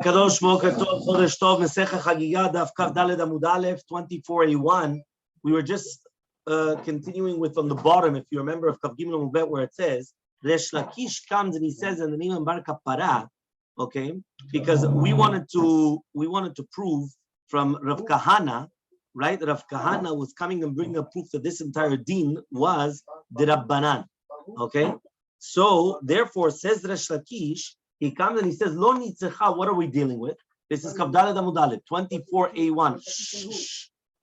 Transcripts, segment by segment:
Kadosh Boker Tov Chodesh Tov Masechet Chagigah Daf Kav Daled Amud Aleph 24a1. We were just continuing with on the bottom, if you remember, of Kav Gimel Amud Bet, where it says Resh Lakish comes and he says in the name of Bar Kapara, okay, because we wanted to prove from Rav Kahana, right? Rav Kahana was coming and bringing a proof that this entire deen was the Rabbanan, okay. So therefore, says Resh Lakish. He comes and he says, Lo nitzecha, what are we dealing with? This is Kav Daled Amud Aleph, 24a1.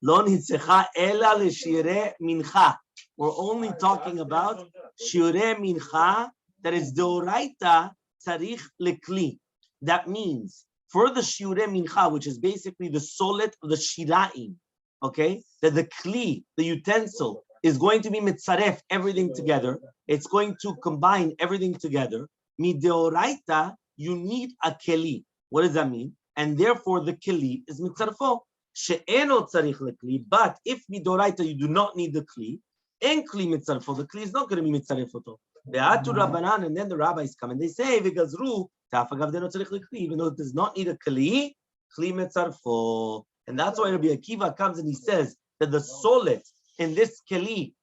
Lo nitzecha ela l'shirei mincha. We're only talking about shirei mincha, that is deoraita tzarich lekli. That means, for the shirei mincha, which is basically the solet of the shira'im, okay, that the kli, the utensil, is going to be mitzaref, everything together. It's going to combine everything together. Mideoraita, you need a keli. What does that mean? And therefore, the keli is mitzarfo. She'eno tzarich lekli. But if mideoraita, you do not need the kli, en kli mitzarfo. The kli is not going to be mitzarfoto. Be'atu rabbanan, and then the rabbis come and they say, v'gazru ta'afagav deno tzarich lekli. Even though it does not need a kli mitzarfo. And that's why Rabbi Akiva comes and he says that the solet in this keli.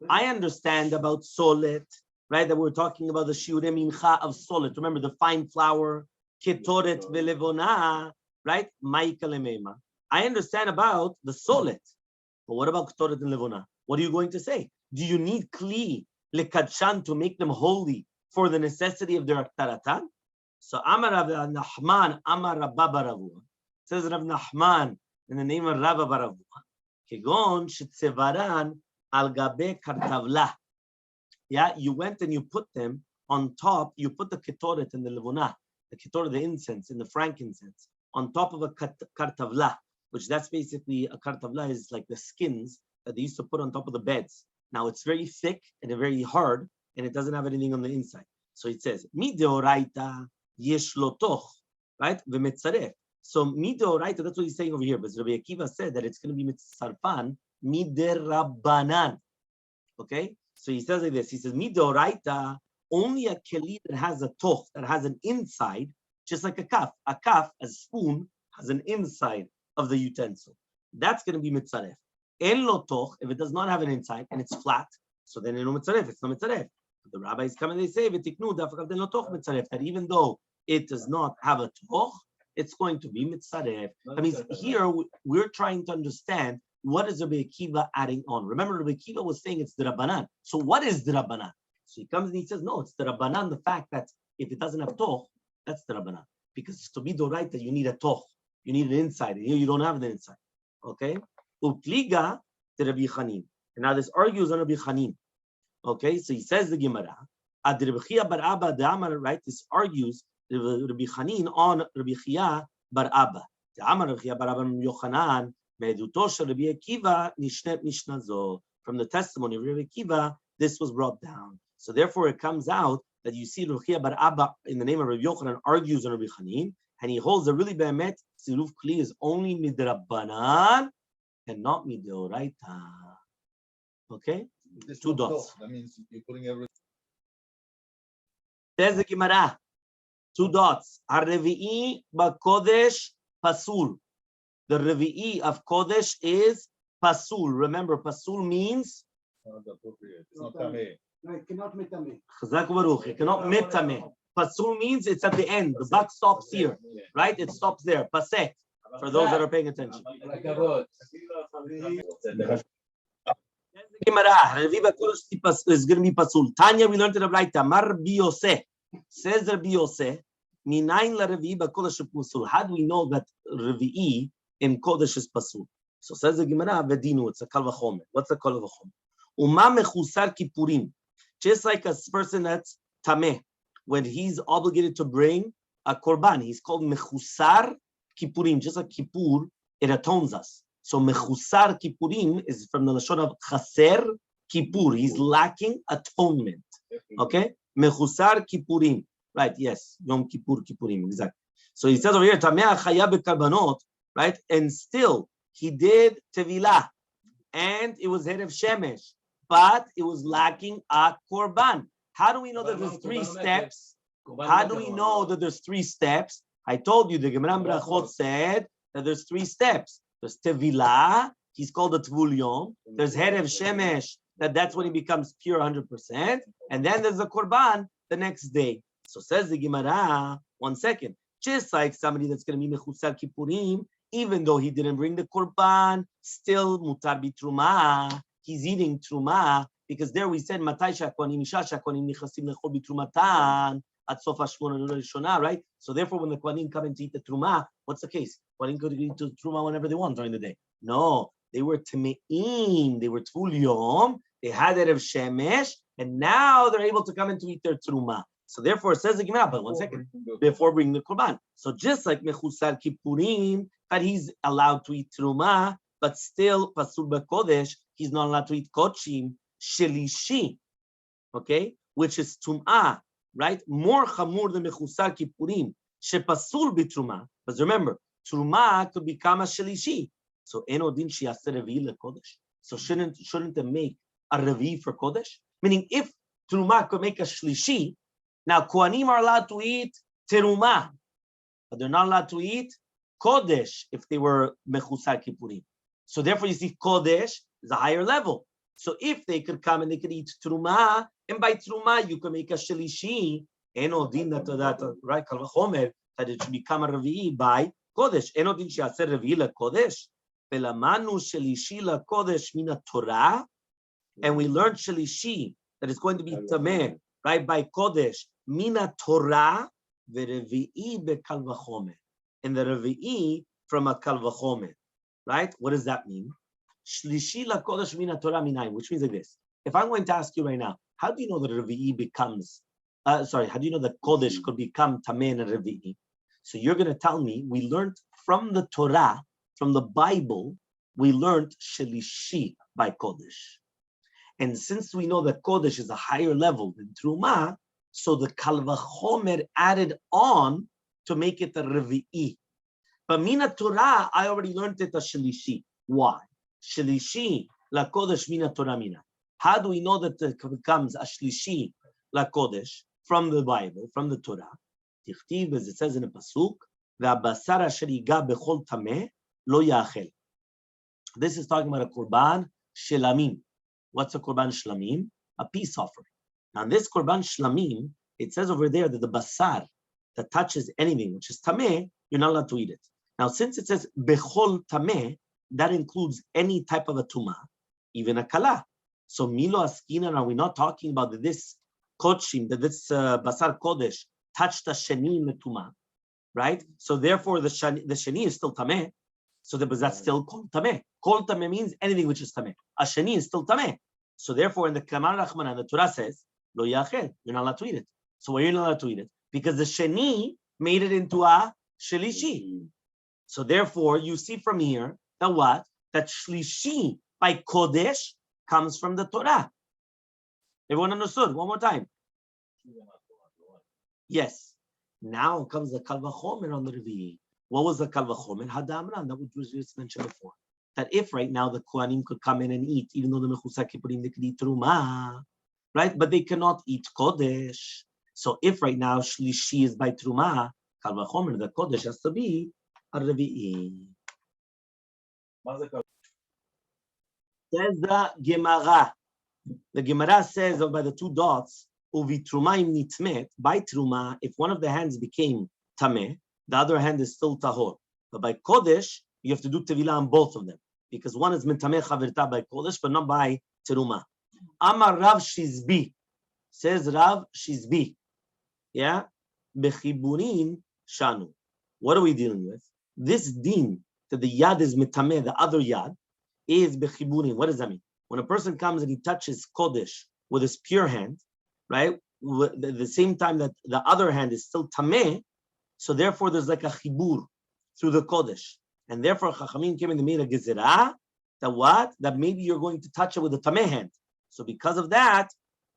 I understand about solet, right? That we're talking about the shiurei mincha of solet. Remember the fine flour, ketoret velevona, right? Ma'ikalemema. I understand about the solet, but what about ketoret and levona? What are you going to say? Do you need kli lekadshan to make them holy for the necessity of their taratan? So Amar Rav Nachman, Amar Rabba Baravua. Says Rav Nachman in the name of Rabba Baravua. Kegon shetzevaran al gabe kartavla. Yeah, you went and you put them on top. You put the ketoret and the levona, the ketoret, the incense, and the frankincense on top of a kartavla, which that's basically a kartavla is like the skins that they used to put on top of the beds. Now it's very thick and very hard, and it doesn't have anything on the inside. So it says mideoraita yesh lo toch, right? V'metzaref. So midoraita, that's what he's saying over here. But Rabbi Akiva said that it's going to be mitzarfan miderabbanan. Okay, so he says like this. He says midoraita, only a keli that has a toch, that has an inside, just like a kaf. A kaf, a spoon, has an inside of the utensil. That's going to be mitzaref. En lo toch, if it does not have an inside and it's flat, so then no mitzaref. It's not mitzaref. The rabbis come and they say v'tiknu dafakav den lo toch mitzaref. That even though it does not have a toch, it's going to be mitzaref. I mean, here we're trying to understand what is Rabbi Akiva adding on. Remember, Rabbi Akiva was saying it's the Rabbanan. So what is the Rabbanan? So he comes and he says, no, it's the Rabbanan, the fact that if it doesn't have toch, that's the Rabbanan. Because to be doraita, you need a toch. You need an inside. And here you don't have the inside. Okay? Upliga the Rabbi Chanin. And now this argues on Rabbi Chanin. Okay? So he says the Gemara, Ad Rabbi Chia bar Abba the Amar, right? This argues Rabbi Chanin on Rabbi Chia bar Abba. The Amar Rabbi Chia bar Abba Yochanan me'eduto shel Rabbi Akiva nishnet nishnazo. From the testimony of Rabbi Akiva, this was brought down. So therefore, it comes out that you see Rabbi Chia bar Abba in the name of Rabbi Yochanan argues on Rabbi Chanin, and he holds that really be'emet tziruf kli is only midrabbanan and not mideoraita. Okay, two dots. That means you're putting everything. There's the Gemara. Two dots. Har-Revi'i ba-Kodesh pasul. The Revi'i of Kodesh is pasul. Remember, pasul means? Not appropriate. It's not tameh. No, it cannot metameh. Chazak Baruch. It cannot metameh. Pasul means it's at the end. The buck stops here, right? It stops there. Pasek. For those that are paying attention. Gemara. Revi'i ba-Kodesh is going to be pasul. Tanya, we learned in the Braita. Mar bi-Yoseh. Says Rabbi Yosef, Minayin la Revi'i b'Kodesh pasul. How do we know that Revi'i in Kodesh is pasul? So says the Gemara, Vedinu, it's a kal v'chomer. What's a kal v'chomer? Uma mechusar kippurim. Just like a person that's tameh, when he's obligated to bring a korban, he's called mechusar kippurim. Just like kippur, it atones us. So mechusar kippurim is from the lashon of chaser kippur. He's lacking atonement. Okay? Mechusar kippurim. Right, yes. Yom Kippur, Kippurim, exactly. So he says over here, Tameh chaya bekarbanot, right? And still, he did tevilah. And it was Erev Shemesh. but it was lacking a korban. How do we know that there's three steps? How do we know that there's three steps? I told you the Gemara Brachot said that there's three steps. There's Tevilah, he's called a Tvul Yom. There's Herev Shemesh, that's when he becomes pure 100%. And then there's the Korban the next day. So says the Gemara, 1 second, just like somebody that's going to be Mechusar Kippurim, even though he didn't bring the Korban, still Mutar Bitruma, he's eating Truma, because there we said, Matai Shakwanim, Isha Shakwanim, Nichasim Lechol Bitrumatan, at Sof HaShmona Rishona, right? So therefore, when the Kohanim come in to eat the Truma, what's the case? Kohanim could eat the Truma whenever they want during the day. No, they were Teme'im, they were Tvul Yom, they had Erev Shemesh, and now they're able to come in to eat their Truma. So therefore, it says the Gemara, but 1 second, before bringing the Korban. So just like Mechusar Kippurim, that he's allowed to eat Truma, but still, Pasul B'Kodesh, he's not allowed to eat Kochim, Shelishi, okay, which is Tum'ah, right? More Chamur than Mechusar Kippurim, Shepasul B'Truma. But remember, Truma could become a Shelishi. So Eno Din Shiaseh Revi LeKodesh. So shouldn't they make a Revi for Kodesh? Meaning, if Truma could make a Shlishi, now Kohanim are allowed to eat Teruma, but they're not allowed to eat Kodesh if they were Mechusar Kippurim. So therefore, you see, Kodesh is a higher level. So if they could come and they could eat Truma, and by Truma you can make a Shelishi, Eno Din that right, Kal V'chomer, that it should become a Revi by Kodesh. Eno Din Shiaseh Revi LeKodesh. Velamanu Shelishi LeKodesh mina Torah, and we learned Shelishi that it's going to be Tameh, right, by Kodesh, mina Torah, ve'revi'i be'kal v'chomer, and the revi'i from a kal v'chomer, right? What does that mean? Shlishi la Kodesh mina Torah minayim, which means like this. If I'm going to ask you right now, how do you know that revi'i becomes, how do you know that Kodesh could become Tameh and revi'i? So you're going to tell me, we learned from the Torah, from the Bible, we learned Shelishi by Kodesh. And since we know that Kodesh is a higher level than Truma, so the Kal V'chomer added on to make it a Revi'i. But Mina Torah, I already learned it as Shelishi. Why? Shelishi la Kodesh Mina Torah Mina. How do we know that it becomes a Shlishi la Kodesh from the Bible, from the Torah? Tichtiv, as it says in the Pasuk, Ve'abasar asher yiga bechol tameh lo ya'achel. This is talking about a Korban Shelamim. What's a Korban Shlamim? A peace offering. Now, in this Korban Shlamim, it says over there that the basar that touches anything which is tameh, you're not allowed to eat it. Now, since it says bechol tameh, that includes any type of a tuma, even a kala. So, milo askinan, are we not talking about that this kochim, that this basar kodesh touched the sheni in the tuma, right? So, therefore, the sheni is still tameh. So that's still kol tameh. Kol tameh means anything which is tameh. A sheni is still tameh. So therefore, in the Kamar Rachmana, the Torah says, lo yachel, you're not allowed to eat it. So why are you not allowed to eat it? Because the sheni made it into a shelishi. So therefore, you see from here that what? That shlishi by kodesh comes from the Torah. Everyone understood? One more time. Yes. Now comes the Kal V'chomer on the Revi'i. What was the Kal V'chomer? Hadamran, that was just mentioned before. That if right now the Kohanim could come in and eat, even though the Mechusar Kippurim, they could eat Truma, right? But they cannot eat Kodesh. So if right now Shlishi is by Truma, Kal V'chomer, the Kodesh has to be a Revi'i. Says the Gemara. The Gemara says by the two dots, Uvi Truma im nitmet, by Truma, if one of the hands became Tameh, the other hand is still tahor. But by Kodesh, you have to do tevilah on both of them. Because one is mentameh chavirta by Kodesh, but not by teruma. Amar Rav Shizbi. Says Rav Shizbi. Yeah? Bechiburin shanu. What are we dealing with? This din, that the yad is mentameh, the other yad, is bechiburin. What does that mean? When a person comes and he touches Kodesh with his pure hand, right? At the same time that the other hand is still tameh, so therefore, there's like a chibur through the Kodesh. And therefore, Chachamim came and they made a gezerah, that what? That maybe you're going to touch it with a tameh hand. So because of that,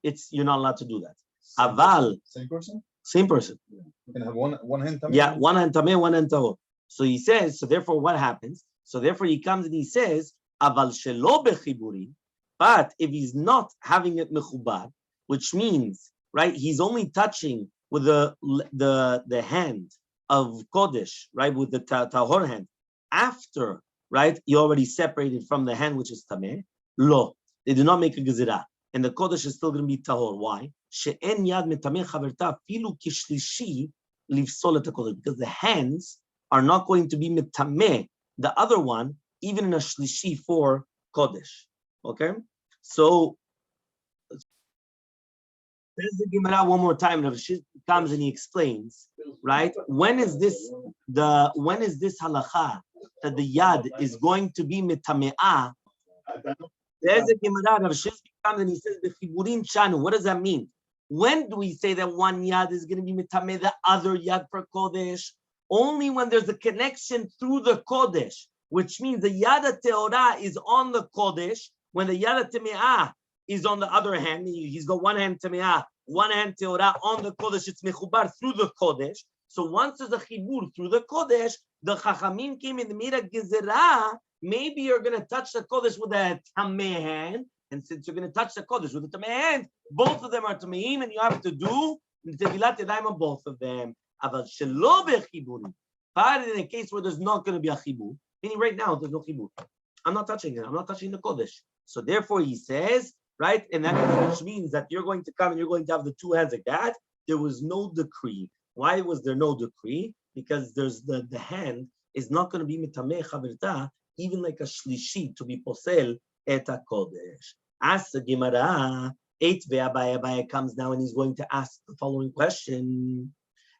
you're not allowed to do that. Aval. Same person? Same person. Yeah. You can have one hand tameh? Yeah, one hand tameh, one hand tahor. So he says, so therefore what happens? So therefore he comes and he says, Aval shelo bechiburim, But if he's not having it mechubar, which means, right, he's only touching with the hand of Kodesh, right, with the tahor hand, after, right, you already separated from the hand which is tameh, lo, they do not make a gezerah, and the Kodesh is still going to be tahor. Why? She'en yad metameh chaverta filu kishlishi livsol et hakodesh, because the hands are not going to be metameh, the other one, even in a shlishi for Kodesh. Okay, so there's the Gemara one more time. Rav Shishbi comes and he explains, right? When is this halacha that the yad is going to be mitame'ah? There's a Gemara. Rav Shishbi comes and he says, "Bechiburin shanu." What does that mean? When do we say that one yad is going to be mitameh, the other yad for Kodesh? Only when there's a connection through the Kodesh, which means the yad teorah is on the Kodesh. When the yad teme'ah is on the other hand, he's got one hand teme'ah, one hand teorah on the Kodesh, it's mechubar through the Kodesh. So once there's a chibur through the Kodesh, the Chachamim came in the Mira Gezerah, maybe you're going to touch the Kodesh with a tameh hand, and since you're going to touch the Kodesh with a tameh hand, both of them are tameim, and you have to do tevilat yadayim on both of them. Aval shelo bechiburim. But in a case where there's not going to be a chibur, meaning right now there's no chibur, I'm not touching it. I'm not touching the Kodesh. So therefore, he says, right, and that which means that you're going to come and you're going to have the two hands like that. There was no decree. Why was there no decree? Because there's the hand is not going to be mitameh chaverta, even like a shlishi to be posel et hakodesh. As the Gemara, 8 Abaye comes now and he's going to ask the following question: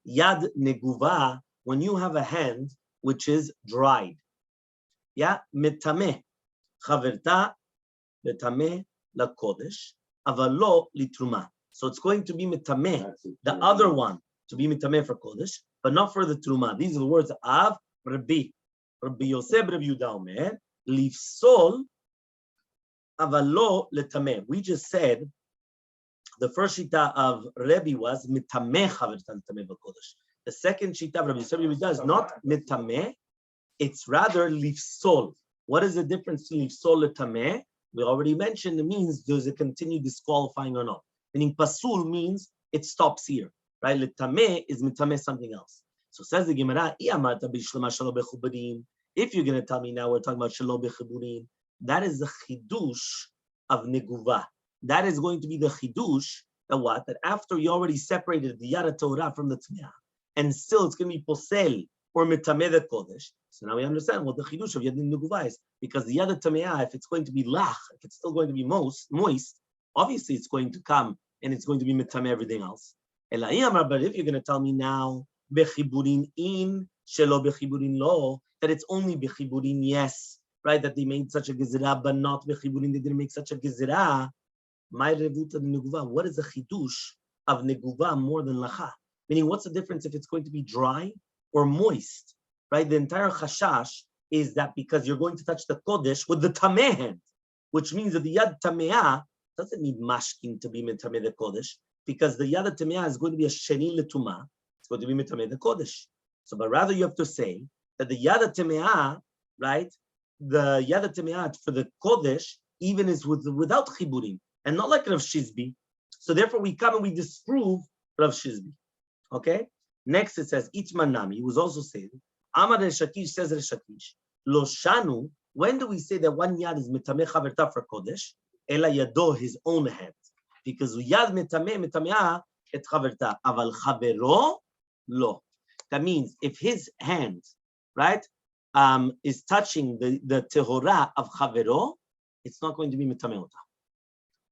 Yad neguva, when you have a hand which is dried, yeah, mitameh chaverta mitameh la kodesh, avalo litruma. So it's going to be mitameh, the other one to be mitameh for kodesh, but not for the truma. These are the words of Rabbi Yosef Rabbi Yehuda Omer, lifsol avalo letameh. We just said the first shita of Rabbi was mitameh chaverta mitameh kodesh. The second shita of Rabbi Yosef Rabbi Yehuda is not mitameh, it's rather lifsol. What is the difference between lifsol letameh? We already mentioned it means there's a continued disqualifying or not. Meaning pasul means it stops here, right? Letameh is mitameh something else. So says the Gemara, if you're going to tell me now we're talking about shelo bechiburim, that is the chidush of neguva. That is going to be the chidush that what? That after you already separated the yad Torah from the tmeah, and still it's going to be posel or mitameh the kodesh. So now we understand what the chidush of yad neguva is, because the yad tameah, if it's going to be lach, if it's still going to be moist, obviously it's going to come and it's going to be mitameh everything else. But if you're going to tell me now bechiburin in shelo bechiburin lo, that it's only bechiburin, yes, right, that they made such a gezerah, but not bechiburin, they didn't make such a gezerah. My revuta neguva, what is the chidush of neguva more than lacha? Meaning, what's the difference if it's going to be dry or moist, right? The entire chashash is that because you're going to touch the kodesh with the tameh hand, which means that the yad tameah doesn't need mashkin to be mitameh the kodesh, because the yad tameah is going to be a sheni letuma, it's going to be mitameh the kodesh. So, but rather you have to say that the yad tameah, right, the yad tameah for the kodesh even is without chiburim, and not like Rav Shizbi. So therefore we come and we disprove Rav Shizbi. Okay? Next it says, Itman Nami, who was also saying, Amar Reshakish says Reshakish, Lo Shanu, when do we say that one yad is mitameh chaverta for kodesh? Ela yado, his own hand. Because yad mitameh et chaverta, aval chavero, lo. That means if his hand, right, is touching the tehorah of chavero, it's not going to be mitameh ota.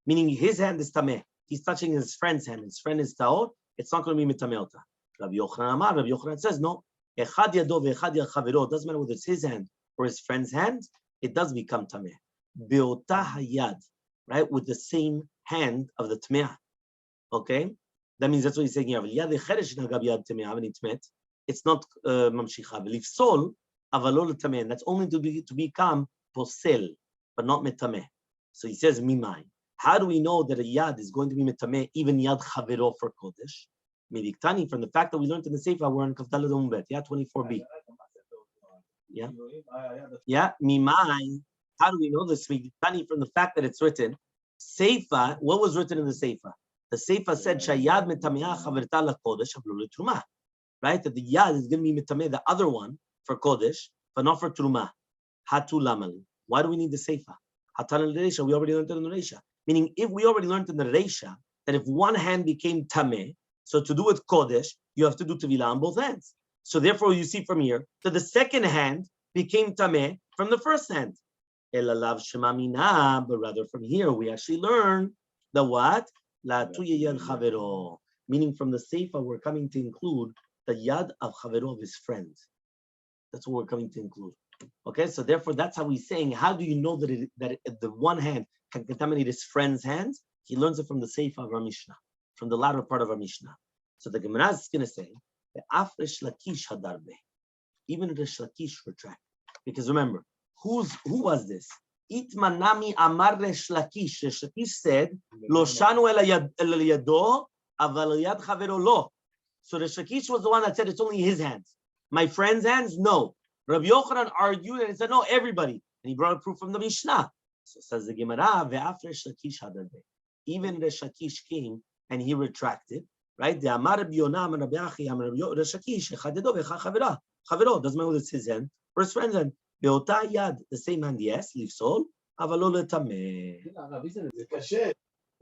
Meaning his hand is tameh. He's touching his friend's hand. His friend is taor. It's not going to be mitameh ota. Rabbi Yochanan says, no. Echad yado ve'echad yad chavero. It doesn't matter whether it's his hand or his friend's hand. It does become tameh. Be'ota hayad, right, with the same hand of the tmeah. Okay, that means that's what he's saying here. Yad echeresh nagab yad tmeah v'nitmet. It's not mamshicha. V'lifsol avalol tameh. That's only to become posel, but not metameh. So he says mimai. How do we know that a yad is going to be metameh, even yad chavero for kodesh? Midiktani, from the fact that we learned in the Sefer, we're in Kavdalad Umbet, 24b. Yeah, mimai How do we know this? We study from the fact that it's written. Seifa, what was written in the Seifa? The Seifa said, Shayad metameh chaverta lakodesh avlo letruma. Right? That the yad is going to be metameh, the other one, for kodesh, but not for truma. Hatu lamali. Why do we need the Seifa? Hatan al-reisha, we already learned it in the reisha. Meaning, if we already learned in the reisha, that if one hand became tameh, so to do with kodesh, you have to do tevilah on both hands. So therefore, you see from here that the second hand became tameh from the first hand. Elalav shemamina, but rather from here we actually learn the what? La tuyayad chavero. Meaning from the seifa we're coming to include the yad of chavero, of his friend. That's what we're coming to include. Okay, so therefore that's how he's saying. How do you know that the one hand can contaminate his friend's hands? He learns it from the seifa of our Mishnah, from the latter part of our Mishnah. So the Gemara is going to say the af Resh Lakish hadarbe, even Resh Lakish retract, because remember. Who was this? Itmanami Amar Resh Lakish. Resh Lakish said, Lo shanu el yado, aval yad chavero lo. So Resh Lakish was the one that said it's only his hands. My friend's hands, no. Rabbi Yochanan argued and he said, no, everybody. And he brought a proof from the Mishnah. So says the Gemara, Ve'af Resh Lakish hadarbe. Even Resh Lakish came and he retracted, right? The Amar Rabbi Yonah, Amar Rabbi Achi, Amar Rabbi Resh Lakish, Echadedo ve'echa chavera. Chavero, doesn't matter whether it's his hand or his friend's hand. Be'ota yad, the same hand, yes, lifsol, avalo letameh.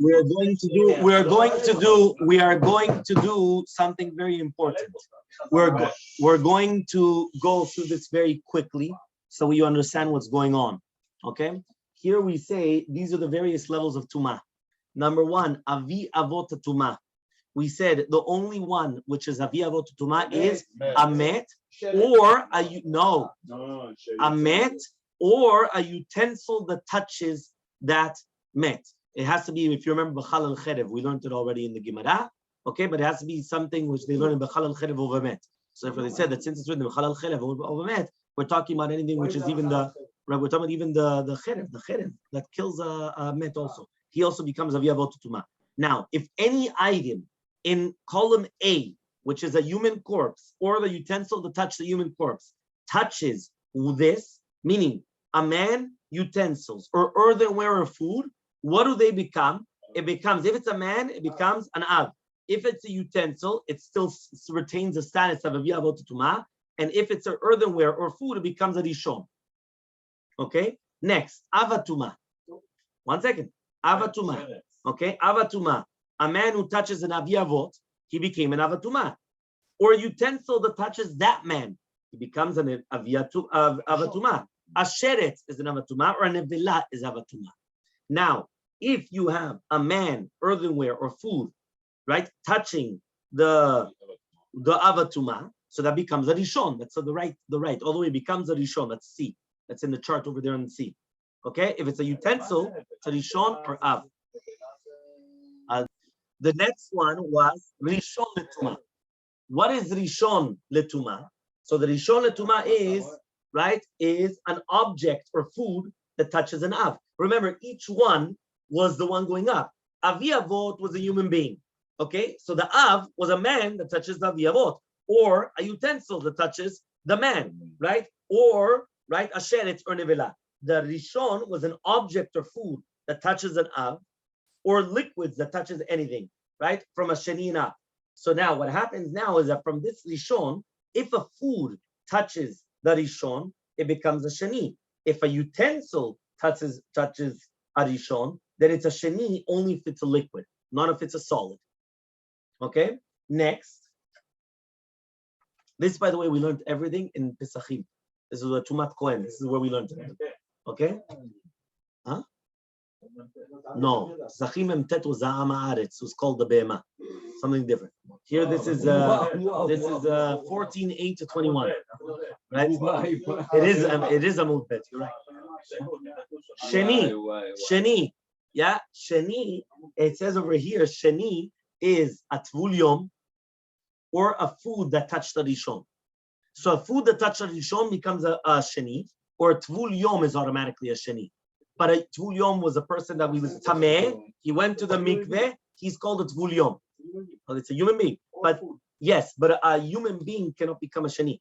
We are going to do something very important. We're going to go through this very quickly so you understand what's going on. Okay? Here we say these are the various levels of tumah. Number one, avi avot tumah. We said the only one which is avi avot tumah is amet or a met or a utensil that touches that met. It has to be, if you remember, b'chal al-cherev. We learned it already in the Gemara. Okay, but it has to be something which they learn in b'chal al-cherev over met. So therefore they said that since it's written b'chal al-cherev over met, we're talking about anything which is even the, right, we're talking about even the cherev that kills a met also. He also becomes avi avot tumah. Now, if any item in column A, which is a human corpse, or the utensil to touch the human corpse, touches this, meaning a man, utensils, or earthenware or food, what do they become? It becomes, if it's a man, it becomes an av. If it's a utensil, it still retains the status of avi avot tumah, and if it's an earthenware or food, it becomes a rishon. Okay? Next, avatuma. 1 second. Avatuma. Okay? Avatuma. A man who touches an avi avot, he became an avatuma. Or a utensil that touches that man, he becomes an avatuma. A sheret is an avatuma, or a nevela is avatuma. Now, if you have a man, earthenware, or food, right, touching the avatuma, so that becomes a rishon. That's the right, all the way becomes a rishon. That's C. That's in the chart over there on the C. Okay, if it's a utensil, it's a rishon or av. The next one was rishon letuma. What is rishon letuma? So the rishon letuma is an object or food that touches an av. Remember, each one was the one going up. Avi avot was a human being. Okay, so the av was a man that touches the avi avot, or a utensil that touches the man, right? Or right, a sheret or nevela. The rishon was an object or food that touches an av, or liquids that touches anything, right? From a sheni and up. So now what happens now is that from this rishon, if a food touches the rishon, it becomes a sheni. If a utensil touches a rishon, then it's a sheni only if it's a liquid, not if it's a solid. Okay? Next. This, by the way, we learned everything in Pesachim. This is a Tumat Kohen. This is where we learned it. Okay? Huh? No. Pesachim Emtet was Za'am Haaretz. It was called the Be'ema. Something different. Here, this is 14:8 to 21. Right? It is Amud Bet. You're right. Sheni. Yeah, Sheni. It says over here, Sheni is a Tvul Yom, or a food that touched the Rishon. So a food that touched the Rishon becomes a Sheni, or a Tvul Yom is automatically a Sheni. But a Tvul Yom was a person that was Tameh, he went to the mikveh, he's called a Tvul Yom. Well, it's a human being. But yes, but a human being cannot become a Sheni.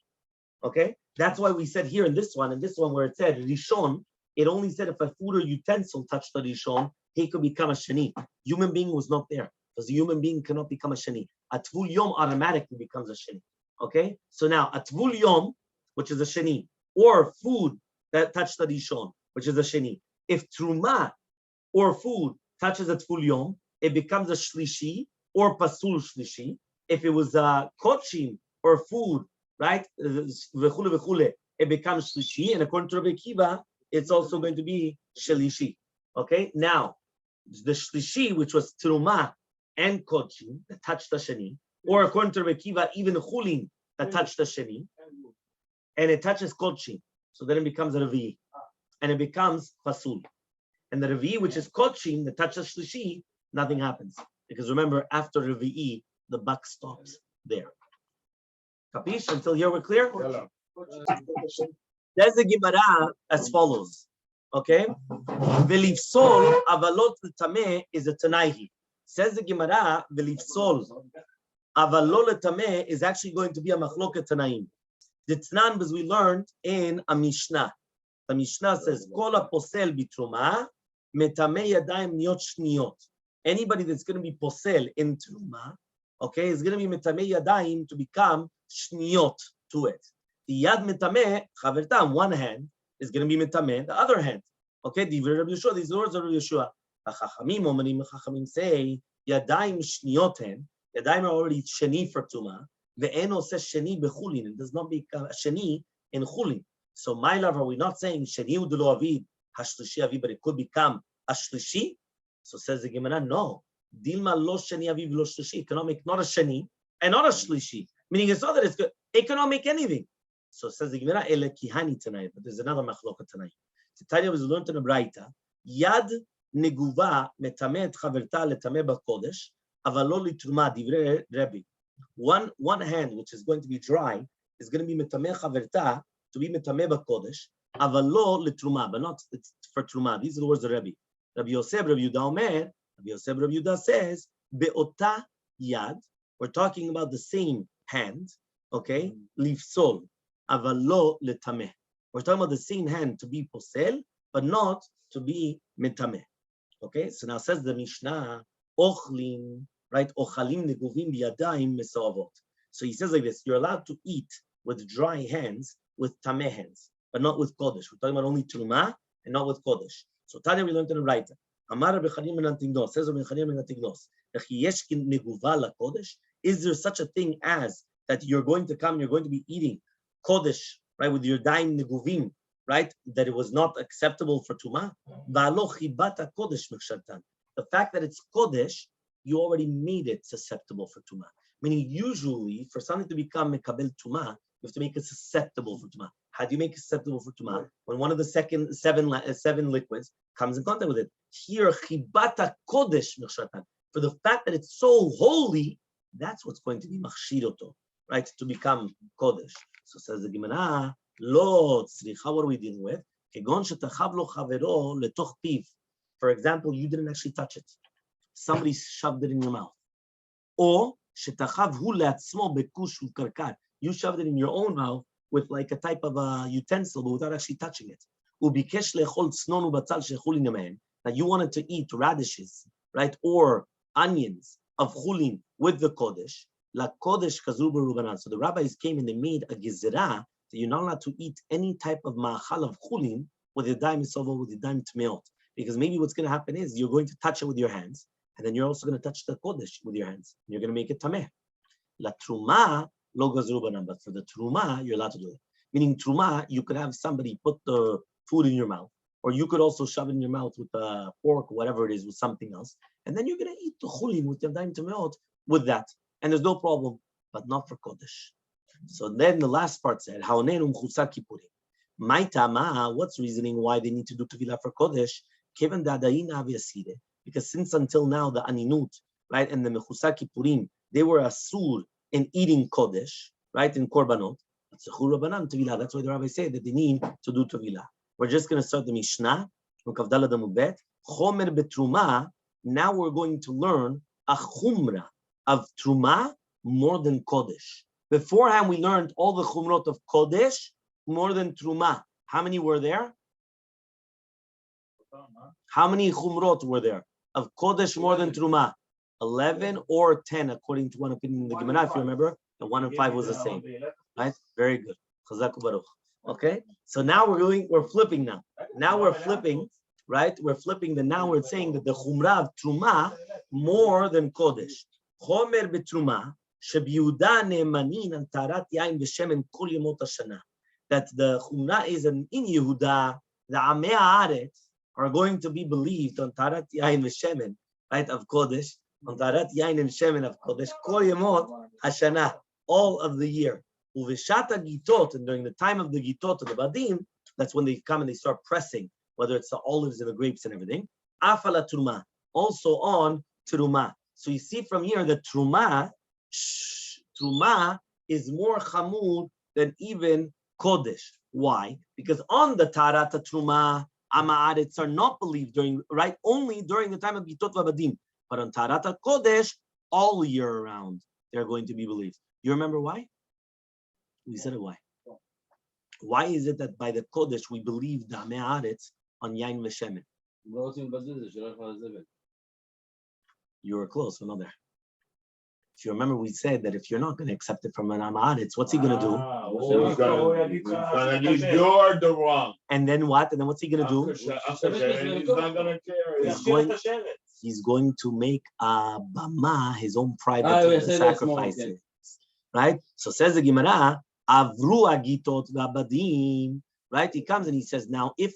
Okay? That's why we said here in this one where it said Rishon, it only said if a food or utensil touched the Rishon, he could become a Shani. Human being was not there because the human being cannot become a Shani. A Tvul Yom automatically becomes a Shani. Okay? So now, a Tvul Yom, which is a Shani, or food that touched the Rishon, which is a Shani. If Truma or food touches a Tvul Yom, it becomes a Shlishi or Pasul Shlishi. If it was a Kochim or food, right, it becomes Shlishi. And according to Rabbi Akiva, it's also going to be Shlishi. Okay? Now, the Shlishi, which was Truma and Kochim, that touched the Shani, or according to Rabbi Akiva, even Chulin that touched the Shani, and it touches Kochim. So then it becomes a Revi. And it becomes Pasul. And the Revi, which is Kochim, that touches Shlishi, nothing happens. Because remember, after Revi, the buck stops there. Capish? Until here we're clear? There's the Gemara as follows. Okay? Velifsol avalot l'tameh is a Tanaihi. Says the Gemara, Velifsol avalot l'tameh is actually going to be a machloket Tanaim. The Tnan, as we learned in a Mishnah. The Mishnah says, Kol posel bitruma, metameh yadayim niot shniyot. Anybody that's going to be posel in truma, okay, is going to be metameh yadayim to become shniyot to it. The yad metameh, chaverta, on one hand, is going to be metameh, the other hand. Okay, these words of Rabbi Yeshua. Chachamim say, yadayim shniyoten, yadayim are already sheni for truma. The eno says sheni bechulin. It does not become a sheni in chulin. So my love, are we not saying sheni udelo aviv hashlishi aviv, but it could become a shlishi? So says the Gemara, no. Dilma lo sheni aviv lo shlishi. It cannot make not a sheni and not a shlishi. Meaning it's not that it's good. It cannot make anything. So says the Gemara, ele kihani tonight. But there's another machloka tonight. Tanya was learned in a Braita. Yad neguva metameh chaverta letameh bakodesh avalo litruma divrei Rebbe. One hand, which is going to be dry, is going to be metameh chaverta, to be metameh bakodesh, avalo letruma, but not for truma. These are the words of Rabbi. Rabbi Yosef, Rabbi Yudah Omer, Rabbi Yosef, Rabbi Yudah says, be'ota yad, we're talking about the same hand, okay, lifsol, avalo letameh. We're talking about the same hand to be posel, but not to be metameh. Okay, so now says the Mishnah, ochlin, right? Ochalim neguvim biyadayim mesavot. So he says like this: you're allowed to eat with dry hands, with tameh hands, but not with kodesh. We're talking about only truma and not with kodesh. So Tanya, we learned in the Braita. Amar Rabbi Chanim ben Antignos, says Rabbi Chanim ben Antignos, is there such a thing as that you're going to be eating kodesh, right, with your daim neguvim, right, that it was not acceptable for tuma? The fact that it's kodesh, you already made it susceptible for tuma. Meaning, usually, for something to become mekabel tuma, you have to make it susceptible for tuma. How do you make it susceptible for tuma? When one of the seven liquids comes in contact with it. Here, chibata kodesh mechshatan. For the fact that it's so holy, that's what's going to be machshiroto, right, to become kodesh. So says the Gemara, lo tzricha. What are we dealing with? Kegon shetachav lo chavero letoch piv. For example, you didn't actually touch it. Somebody shoved it in your mouth. Or shetachav hu leatzmo bekush ukarkar. You shoved it in your own mouth with like a type of a utensil, but without actually touching it. Ubikesh lechol tznon ubatzal shechulin yamen. Now you wanted to eat radishes, right, or onions of chulin with the kodesh. La kodesh kazru b'rubanan. So the rabbis came and they made a gezerah that you're not allowed to eat any type of ma'achal of chulin with your daim misovo, with your daim tmeot. Because maybe what's going to happen is you're going to touch it with your hands, and then you're also going to touch the kodesh with your hands. And you're going to make it tameh. La truma lo gazru b'rubanan. But for the truma, you're allowed to do it. Meaning truma, you could have somebody put the food in your mouth, or you could also shove it in your mouth with a fork, whatever it is, with something else, and then you're going to eat the chulin with your daim tmeot with that. And there's no problem, but not for kodesh. So then the last part said, "Haonenu mechusar kippurim." My tama, what's reasoning why they need to do tevilah for kodesh? Given the adaina v'yasire, because since until now the aninut, right, and the mechusar kippurim, they were asur in eating kodesh, right, in korbanot. That's why the rabbis say that they need to do tevilah. We're just going to start the Mishnah from Kavdala Damubet. Chomer betruma. Now we're going to learn a chumra of truma more than kodesh. Beforehand, we learned all the chumrot of kodesh more than truma. How many were there? How many chumrot were there? Of Kodesh more than Truma? 11 or 10, according to one opinion in the Gemara, if you remember. And 1 and 5 was the same. Right? Very good. Chazak Baruch. Okay? So now we're flipping now. Now we're flipping, right? We're flipping now we're saying that the chumrah of Truma more than Kodesh. Chomer betruma, shebiuda ne'emanin al tarat yain v'shemen kol yemot hashana. That the chumrah is in Yehuda, the Amei Haaretz are going to be believed on tarat yain v'shemen, right, of Kodesh, on tarat yain and shemen of Kodesh, kol yemot hashana, all of the year. Uveshata gitot, and during the time of the gitot of the badim, that's when they come and they start pressing, whether it's the olives and the grapes and everything. Afala truma, also on truma. So you see from here that truma is more chamur than even Kodesh. Why? Because on the Tarata Truma, Amaaretz are not believed only during the time of Gitot Vabadim. But on Tarata Kodesh, all year round, they're going to be believed. You remember why? We said it why. Why is it that by the Kodesh we believe the Amaaretz on Yain Veshemen? You were close, we're not there. If you remember, we said that if you're not going to accept it from an Amaretz, what's he going to do? He's gonna use the wrong. And then what? And then what's he going to do? He's not gonna care. He's going to make a bama, his own private sacrifices. Right? So says the Gemara, Avru agitot v'abadim. Right? He comes and he says, now if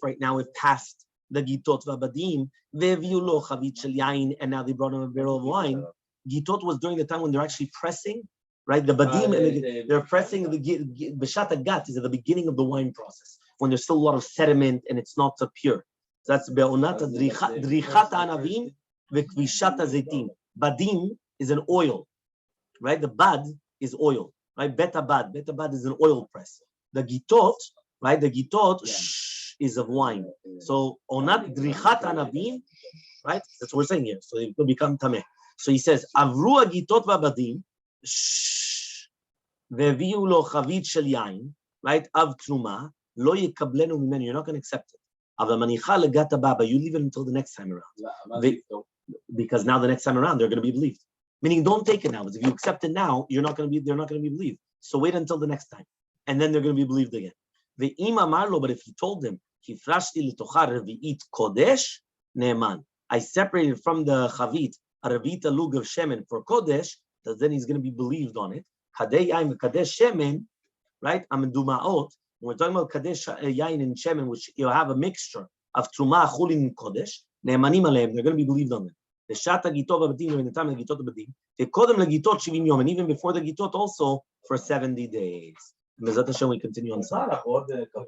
past the gitot v'abadim, ve'viu lo chavit shel yain, and now they brought him a barrel of wine. Gitot was during the time when they're actually pressing, right? The badim, and they're pressing the b'shat gat is at the beginning of the wine process, when there's still a lot of sediment and it's not pure. So that's be'onat drichat anavim v'kvishat hazetim. Badim is an oil, right? The bad is oil, right? Beta bad is an oil press. The gitot, right? The gitot is of wine. So onat drichat anavim, right? That's what we're saying here. So it will become tameh. So he says, Avru agitot v'abadim, ve'viu lo chavit shel yain, right, av truma, lo yekablenu mimenu, you're not going to accept it. Avla manicha legata baba, you leave it until the next time around. Because now the next time around, they're going to be believed. Meaning, don't take it now. Because if you accept it now, they're not going to be believed. So wait until the next time. And then they're going to be believed again. Ve'im amarlo, but if you told them, Hifrashti l'tocha revi'it kodesh ne'eman, I separated from the chavit, a revita lug of shemen for Kodesh, that then he's going to be believed on it. Kadei yain v'kadesh shemen, right? Amendumaot. When we're talking about kadesh yain and shemen, which you have a mixture of truma, chulin, and Kodesh, ne'emanim aleim, they're going to be believed on it. The shata gitot v'abadim during the time of the gitot v'abadim. Ve'kodem legitot 70 yom, and even before the gitot also for 70 days. Bezat Hashem, we continue on.